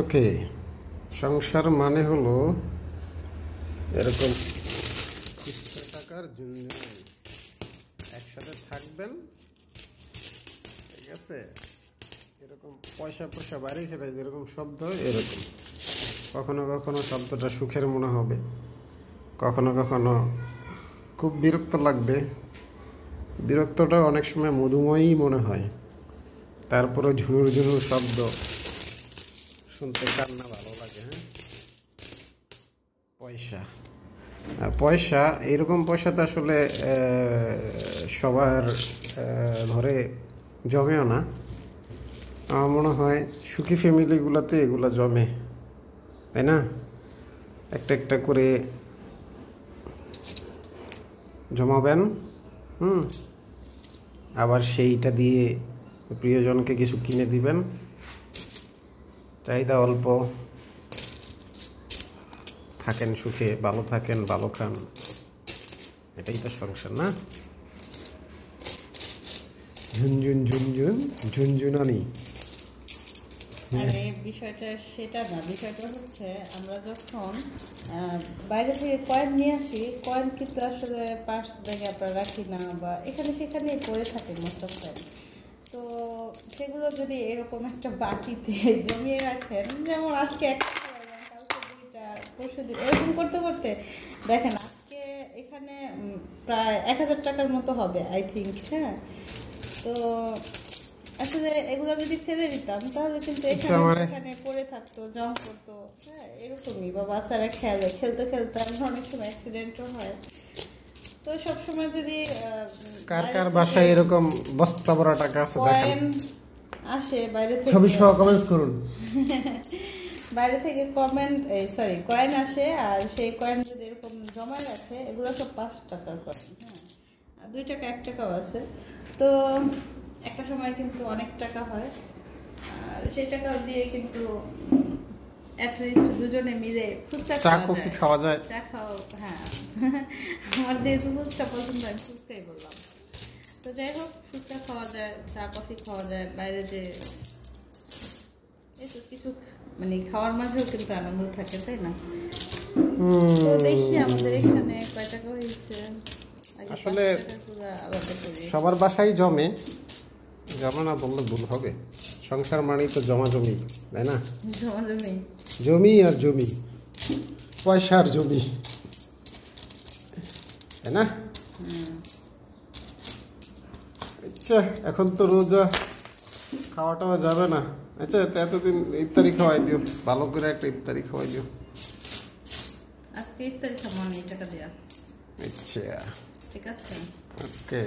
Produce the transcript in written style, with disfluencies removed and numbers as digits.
ওকে, সংসার মানে হলো এরকম খুচরা টাকার জন্য একসাথে থাকবেন, ঠিক আছে? এরকম পয়সা পয়সা বাড়ি ফেলে যেরকম শব্দ, এরকম কখনো কখনো শব্দটা সুখের মনে হবে, কখনো কখনো খুব বিরক্ত লাগবে। বিরক্তটা অনেক সময় মধুময়ই মনে হয়। তারপরে ঝুনুর ঝুনুর শব্দ শুনতে কার না ভালো লাগে? হ্যাঁ, পয়সা পয়সা এরকম পয়সা তো আসলে সবার ঘরে জমেও না। আমার মনে হয় সুখী ফ্যামিলিগুলোতে এগুলো জমে, তাই না? একটা একটা করে জমাবেন, আবার সেইটা দিয়ে প্রিয়জনকে কিছু কিনে দিবেন, চাহিদা অল্প, থাকেন সুখে, ভালো থাকেন, ভালো খান। এটাই তো সংসার, না? ঝুনঝুন ঝুনঝুন ঝুনঝুনানি। আরে বিষয়টা সেটা না, বিষয়টা হচ্ছে আমরা যখন বাইরে থেকে কয়েন নিয়ে আসি, কয়েন কিন্তু আসলে পার্স ব্যাগে আমরা রাখি না, বা এখানে সেখানেই পড়ে থাকে মোস্ট অফ টাইম। তো সেগুলো যদি এরকম একটা বাটিতে জমিয়ে রাখেন, যেমন আজকে একটা খাওয়াইলাম, কালকে দুইটা, পরশু দিন, এরকম করতে করতে দেখেন আজকে এখানে প্রায় 1000 টাকার মতো হবে আই থিঙ্ক। হ্যাঁ, তো আসলে এগুলো যদি ফেলে দিতাম তাহলে কিন্তু এখানে পড়ে থাকতো, জং করতো। হ্যাঁ, এরকমই, বা বাচ্চারা খেলতে খেলতে অনেক সময় অ্যাক্সিডেন্টও হয়। তো সবসময় যদি কার কার বাসায় এরকম বস্তা ভরা টাকা আছে দেখেন, আসে বাইরে থেকে, ছবি সহ কমেন্টস করুন। বাইরে থেকে কয়েন আসে, আর সেই কয়েন যদি এরকম জমায় রাখে, এগুলো সব 5 টাকার কয়েন। হ্যাঁ, 2 টাকা 1 টাকাও আছে। তো একটা সময় কিন্তু অনেক টাকা হয়, আর সেই টাকা দিয়ে কিন্তু অ্যাটলিস্ট দুজনে মিলে ফুচকা চা কফি খাওয়া যায়। চা খাও, হ্যাঁ। আমার যেহেতু ফুচকা পছন্দ, আমি ফুচকাই বললাম। তো যাই হোক, ফুচকা খাওয়া যায়, চা কফি খাওয়া যায়, বাইরে যে এই তো কিছু মানে খাওয়ার মাঝেও কিন্তু আনন্দ থাকে, তাই না? তো দেখি আমাদের এখানে কয় টাকা হয়েছে। আসলে সবার বাসায় জমে না বললে ভুল হবে। সংসার মানেই তো জমি, তাই না? জমি আর জমি, পয়সার জমি, তাই না? আচ্ছা, এখন তো রোজা, খাওয়াটাও যাবে না। আচ্ছা, এতদিন ইফতারি খাওয়াই দিও, ভালো করে একটা ইফতারি খাওয়াই দিও। আজকে ইফতারি খাবো আমি টাকা দিয়া। আচ্ছা, ঠিক আছে, ওকে।